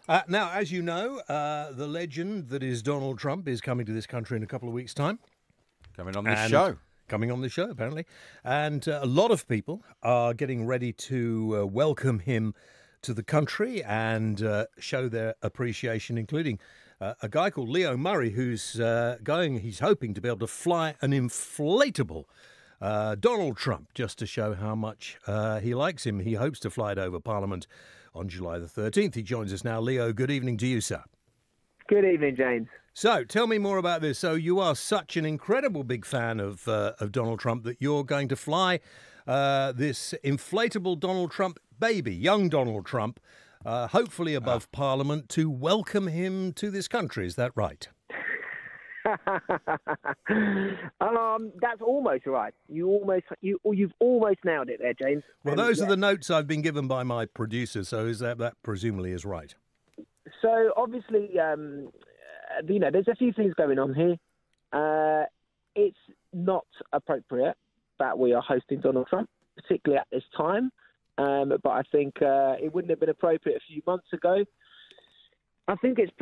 Now, as you know, the legend that is Donald Trump is coming to this country in a couple of weeks' time. Coming on this show. Coming on the show, apparently. And a lot of people are getting ready to welcome him to the country and show their appreciation, including a guy called Leo Murray, who's he's hoping to be able to fly an inflatable Donald Trump, just to show how much he likes him. He hopes to fly it over Parliament on July the 13th. He joins us now. Leo, good evening to you, sir. Good evening, James. So, tell me more about this. So, you are such an incredible big fan of Donald Trump that you're going to fly this inflatable Donald Trump baby, young Donald Trump, hopefully above Parliament, to welcome him to this country. Is that right? That's almost right. You've almost nailed it there, James. Well, those are the notes I've been given by my producer. So, is that presumably is right? So, obviously, there's a few things going on here. It's not appropriate that we are hosting Donald Trump, particularly at this time. But I think it wouldn't have been appropriate a few months ago. I think it's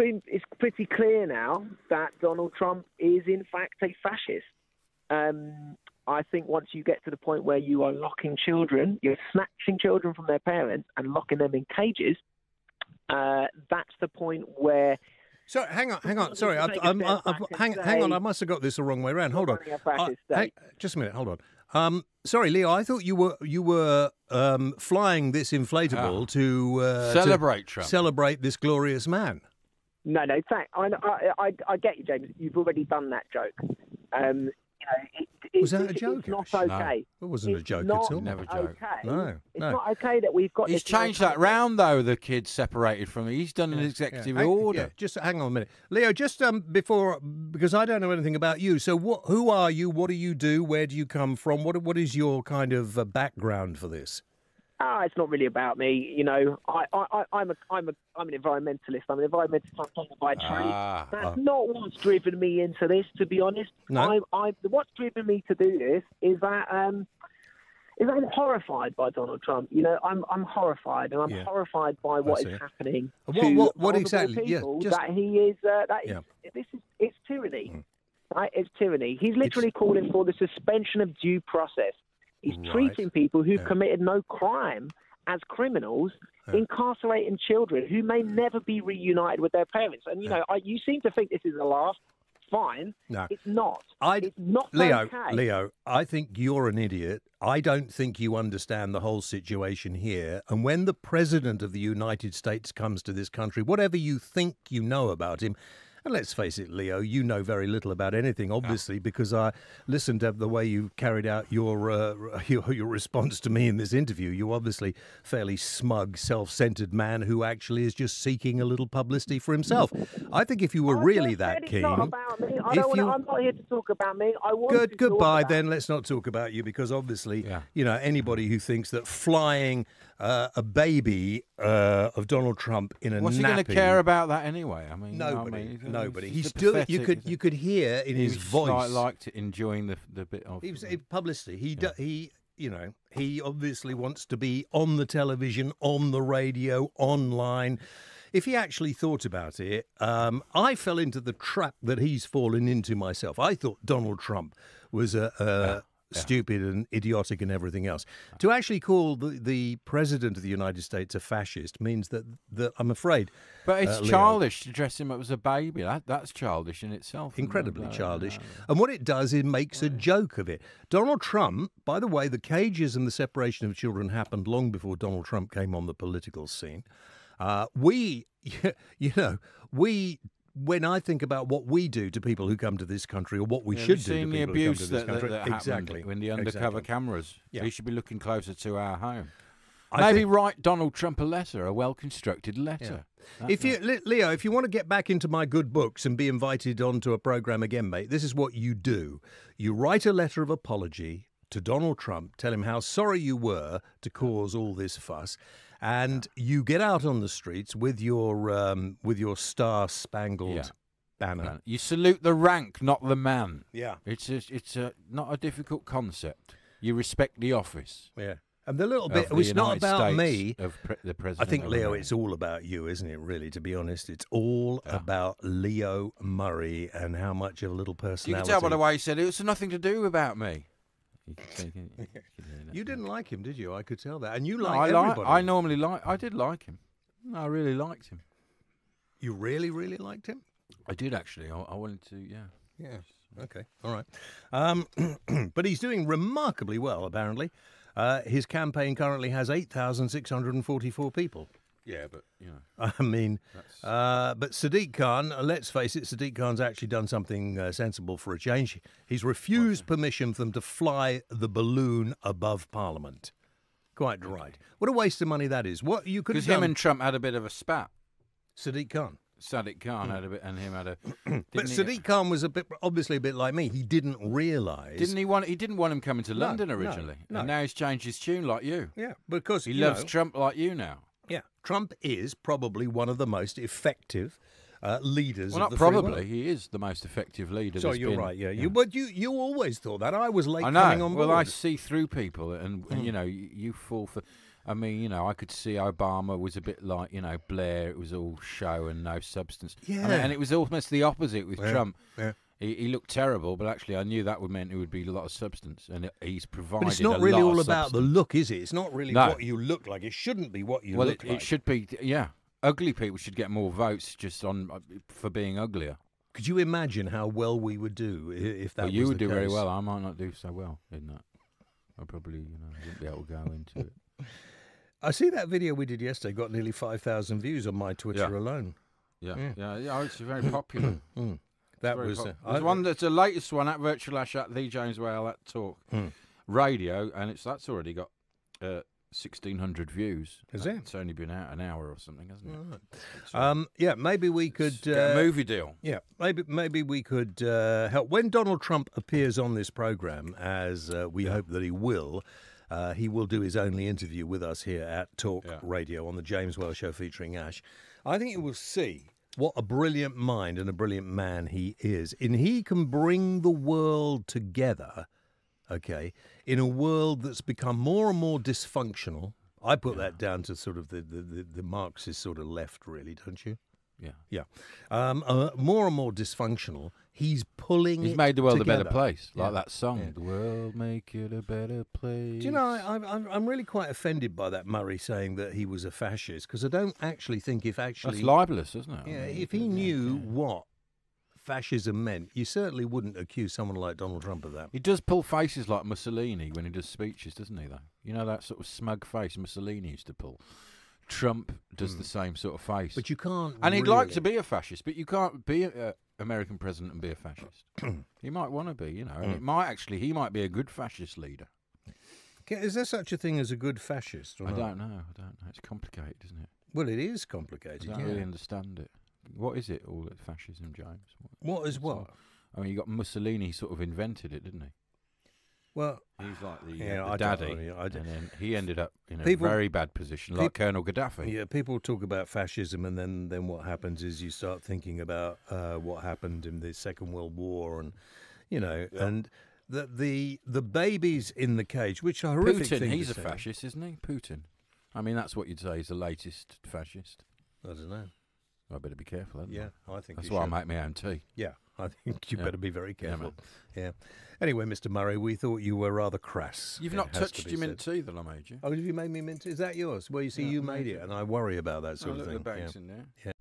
pretty clear now that Donald Trump is, in fact, a fascist. I think once you get to the point where you are locking children, you're snatching children from their parents and locking them in cages, that's the point where... So hang on. Sorry, hang on. I must have got this the wrong way around. Hold on. Just a minute. Hold on. Sorry, Leo. I thought you were flying this inflatable to celebrate Trump, celebrate this glorious man. No. I get you, James. You've already done that joke. Was that a joke? It's not okay. No, it wasn't a joke at all. Never joke. Okay. No. It's not okay that we've got. He's changed that round though. The kid's separated from it. He's done an executive order. Yeah, just hang on a minute, Leo. Just before, because I don't know anything about you. So, who are you? What do you do? Where do you come from? What is your kind of background for this? It's not really about me. You know, I'm an environmentalist. I'm an environmentalist by trade. That's not what's driven me into this, to be honest. No. What's driven me to do this is that I'm horrified by Donald Trump. You know, I'm horrified, and I'm horrified by what is happening. What exactly? People, that he is. It's tyranny. Right? It's tyranny. He's literally calling for the suspension of due process. He's treating people who've committed no crime as criminals, incarcerating children who may never be reunited with their parents. And, you seem to think this is a laugh. Fine. No. It's not. It's not okay. Leo, I think you're an idiot. I don't think you understand the whole situation here. And when the President of the United States comes to this country, whatever you think you know about him, and let's face it, Leo, you know very little about anything, obviously, because I listened to the way you carried out your response to me in this interview. You're obviously fairly smug, self-centered man who actually is just seeking a little publicity for himself. I think if you were really that keen... It's not about me. I'm not here to talk about me. Goodbye, then. Let's not talk about you, because obviously, anybody who thinks that flying a baby of Donald Trump in a What's nappy... he going to care about that anyway? I mean, Nobody. He's still. You could hear in his voice. Liked enjoying the bit of publicity. He obviously wants to be on the television, on the radio, online. If he actually thought about it, I fell into the trap that he's fallen into myself. I thought Donald Trump was stupid and idiotic and everything else. To actually call the President of the United States a fascist means that I'm afraid... But it's childish to dress him up as a baby. That's childish in itself. Incredibly childish. And what it does, it makes a joke of it. Donald Trump, by the way, the cages and the separation of children happened long before Donald Trump came on the political scene. When I think about what we do to people who come to this country, or what we should do to people who come to this country, exactly, when the undercover cameras, he should be looking closer to our home. Maybe write Donald Trump a letter, a well-constructed letter. Yeah. Leo, if you want to get back into my good books and be invited onto a program again, mate, this is what you do. You write a letter of apology to Donald Trump, tell him how sorry you were to cause all this fuss, and you get out on the streets with your star-spangled banner. You salute the rank, not the man. Yeah, it's not a difficult concept. You respect the office. Yeah. And the little bit, it's not about me. The president. I think, Leo, it's all about you, isn't it, really, to be honest? It's all about Leo Murray and how much of a little personality. You can tell by the way he said it was nothing to do about me. You didn't like him, did you? I could tell that. And you like everybody. I did like him. I really liked him. You really, really liked him? I did, actually. I wanted to, yeah. Yeah, okay, all right. But he's doing remarkably well, apparently. His campaign currently has 8,644 people. Yeah, but, you know. I mean, but Sadiq Khan, let's face it, Sadiq Khan's actually done something sensible for a change. He's refused permission for them to fly the balloon above Parliament. Quite right. What a waste of money that is. What you could have done... Because him and Trump had a bit of a spat. Sadiq Khan. Sadiq Khan had a bit, and him had a. But Sadiq Khan was obviously a bit like me. He didn't realise. He didn't want him coming to London originally, no. And now he's changed his tune like you. Yeah, because he loves Trump like you now. Yeah, Trump is probably one of the most effective leaders. Well, of the not probably. free world. He is the most effective leader. So you're right. Yeah, But you always thought that. I was late coming on board. Well, I see through people, and you know, you fall for. I mean, you know, I could see Obama was a bit like, you know, Blair. It was all show and no substance. Yeah. And it was almost the opposite with Trump. Yeah. He looked terrible, but actually I knew that would mean it would be a lot of substance. And he's provided But it's not really all about the look, is it? It's not really what you look like. It shouldn't be what you look like. It should be, yeah. Ugly people should get more votes just for being uglier. Could you imagine how well we would do if that was the case? You would do very well. I might not do so well in that. I probably, wouldn't be able to go into it. I see that video we did yesterday got nearly 5,000 views on my Twitter alone. Yeah. It's very popular. That was That's the latest one at Virtual Ash at the James Whale at Talk Radio, and that's already got 1,600 views. Is it? It's only been out an hour or something, hasn't it? Yeah, maybe we could get a movie deal. Yeah, maybe we could help when Donald Trump appears on this program, as we hope that he will. He will do his only interview with us here at Talk Radio on the James Whale Show featuring Ash. I think you will see what a brilliant mind and a brilliant man he is. And he can bring the world together, okay, in a world that's become more and more dysfunctional. I put that down to sort of the Marxist sort of left, really, don't you? Yeah. More and more dysfunctional. He's made the world together. a better place, like that song. Yeah. The world make it a better place. Do you know, I'm really quite offended by that Murray saying that he was a fascist, because I don't actually think that's libelous, isn't it? Yeah, if he knew what fascism meant, you certainly wouldn't accuse someone like Donald Trump of that. He does pull faces like Mussolini when he does speeches, doesn't he, though? You know that sort of smug face Mussolini used to pull? Trump does the same sort of face. But you can't. And he'd like to be a fascist, but you can't be an American president and be a fascist. He might want to be, and he might be a good fascist leader. Is there such a thing as a good fascist? I don't know. It's complicated, isn't it? Well, it is complicated. I don't really understand it. What is it, all that fascism, James? What is what? I mean, you got Mussolini sort of invented it, didn't he? Well, he's like the daddy, and then he ended up in a very bad position, like Colonel Gaddafi. Yeah, people talk about fascism, and then what happens is you start thinking about what happened in the Second World War, and and the babies in the cage, which are horrific Putin, thing he's to a say. fascist, isn't he? Putin. I mean, that's what you'd say is the latest fascist. I don't know. I better be careful, haven't I? I think that's why I make my own tea. Yeah, I think you better be very careful. Yeah. Anyway, Mr. Murray, we thought you were rather crass. You've not touched your mint tea that I made you. Oh, have you made me mint tea? Is that yours? Well, you see, you made it, and I worry about that sort of thing. The bag's in there. Yeah.